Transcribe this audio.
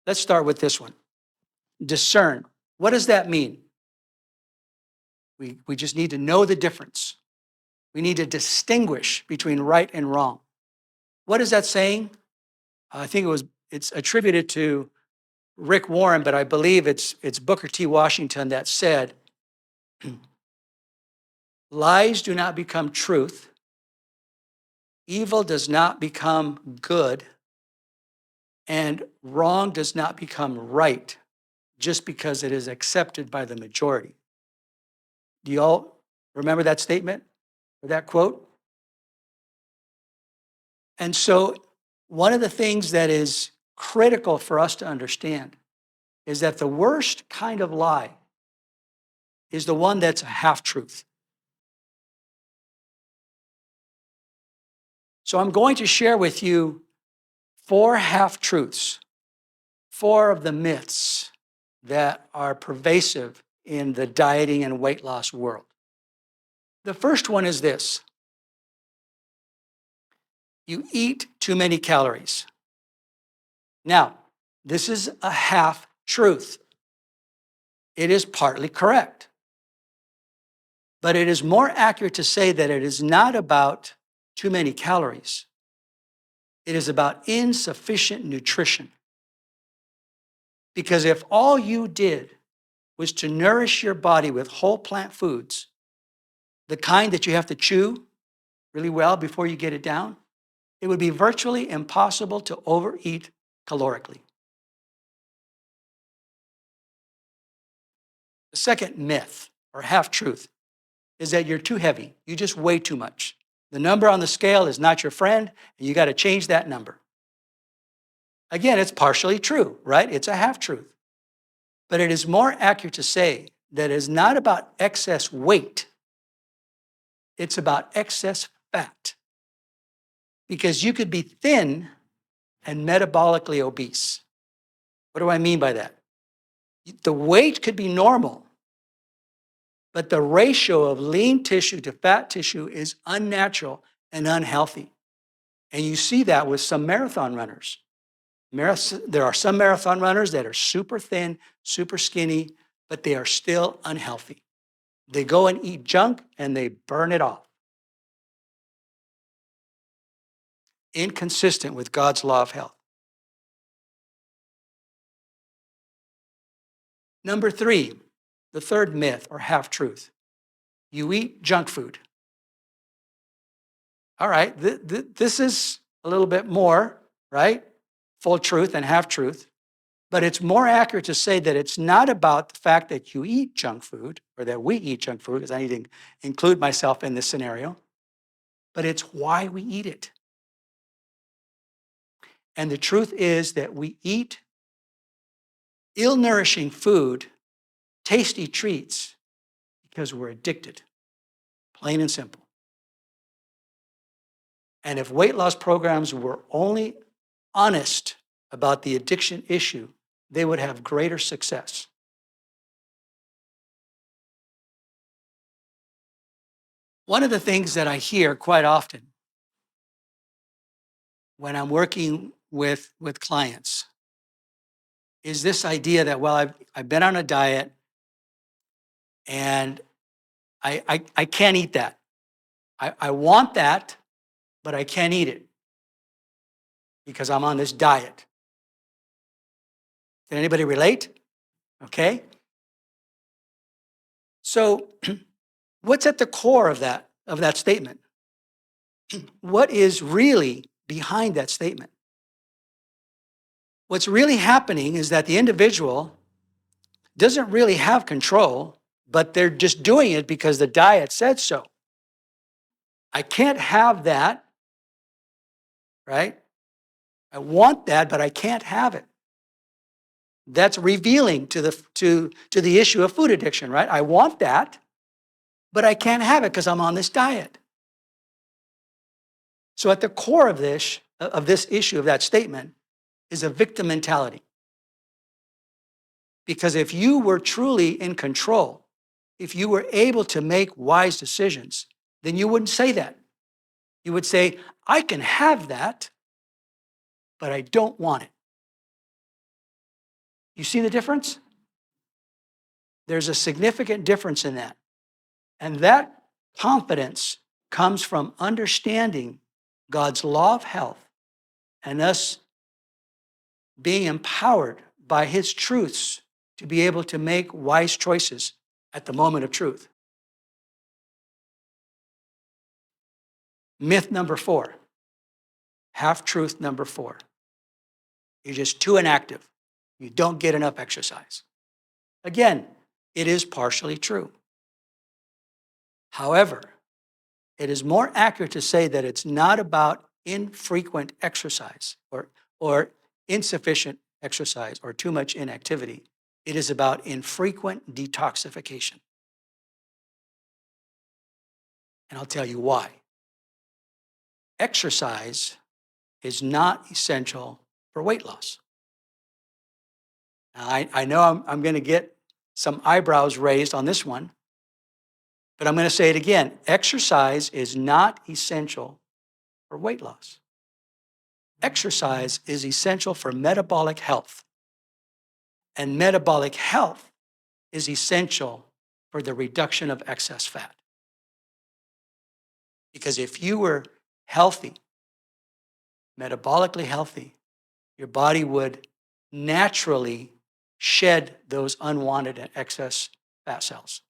Let's start with this one. Discern. What does that mean? We just need to know the difference. We need to distinguish between right and wrong. What is that saying? I think it's attributed to Rick Warren, but I believe it's Booker T. Washington that said, lies do not become truth, evil does not become good, and wrong does not become right just because it is accepted by the majority. Do you all remember that statement or that quote? And so, one of the things that is critical for us to understand is that the worst kind of lie is the one that's a half truth. So, I'm going to share with you 4 half truths, 4 of the myths that are pervasive in the dieting and weight loss world. The first one is this: you eat too many calories. Now, this is a half truth. It is partly correct. But it is more accurate to say that it is not about too many calories. It is about insufficient nutrition. Because if all you did was to nourish your body with whole plant foods, the kind that you have to chew really well before you get it down, it would be virtually impossible to overeat calorically. The second myth or half truth is that you're too heavy. You just weigh too much. The number on the scale is not your friend, and you got to change that number. Again, it's partially true, right? It's a half truth. But it is more accurate to say that it is not about excess weight, it's about excess fat. Because you could be thin and metabolically obese. What do I mean by that? The weight could be normal, but the ratio of lean tissue to fat tissue is unnatural and unhealthy. And you see that with some marathon runners. There are some marathon runners that are super thin, super skinny, but they are still unhealthy. They go and eat junk and they burn it off. Inconsistent with God's law of health. Number 3, the third myth or half truth: you eat junk food. All right, this is a little bit more, right? Full truth and half truth. But it's more accurate to say that it's not about the fact that you eat junk food or that we eat junk food, because I need to include myself in this scenario, but it's why we eat it. And the truth is that we eat ill-nourishing food, tasty treats, because we're addicted, plain and simple. And if weight loss programs were only honest about the addiction issue, they would have greater success. One of the things that I hear quite often when I'm working with clients is this idea that, well, I've been on a diet and I can't eat that. I want that, but I can't eat it because I'm on this diet. Can anybody relate? Okay. So what's at the core of that statement? What is really behind that statement? What's really happening is that the individual doesn't really have control, but they're just doing it because the diet said so. I can't have that, right? I want that, but I can't have it. That's revealing to the issue of food addiction, right? I want that, but I can't have it because I'm on this diet. So at the core of this issue of that statement is a victim mentality. Because if you were truly in control, if you were able to make wise decisions, then you wouldn't say that. You would say, I can have that, but I don't want it. You see the difference? There's a significant difference in that. And that confidence comes from understanding God's law of health and us being empowered by his truths to be able to make wise choices at the moment of truth. Myth number 4, half-truth number 4. You're just too inactive. You don't get enough exercise. Again, it is partially true. However, it is more accurate to say that it's not about infrequent exercise or insufficient exercise or too much inactivity. It is about infrequent detoxification. And I'll tell you why. Exercise is not essential for weight loss. Now, I know I'm going to get some eyebrows raised on this one, but I'm going to say it again. Exercise is not essential for weight loss. Exercise is essential for metabolic health. And metabolic health is essential for the reduction of excess fat. Because if you were healthy, metabolically healthy, your body would naturally shed those unwanted and excess fat cells.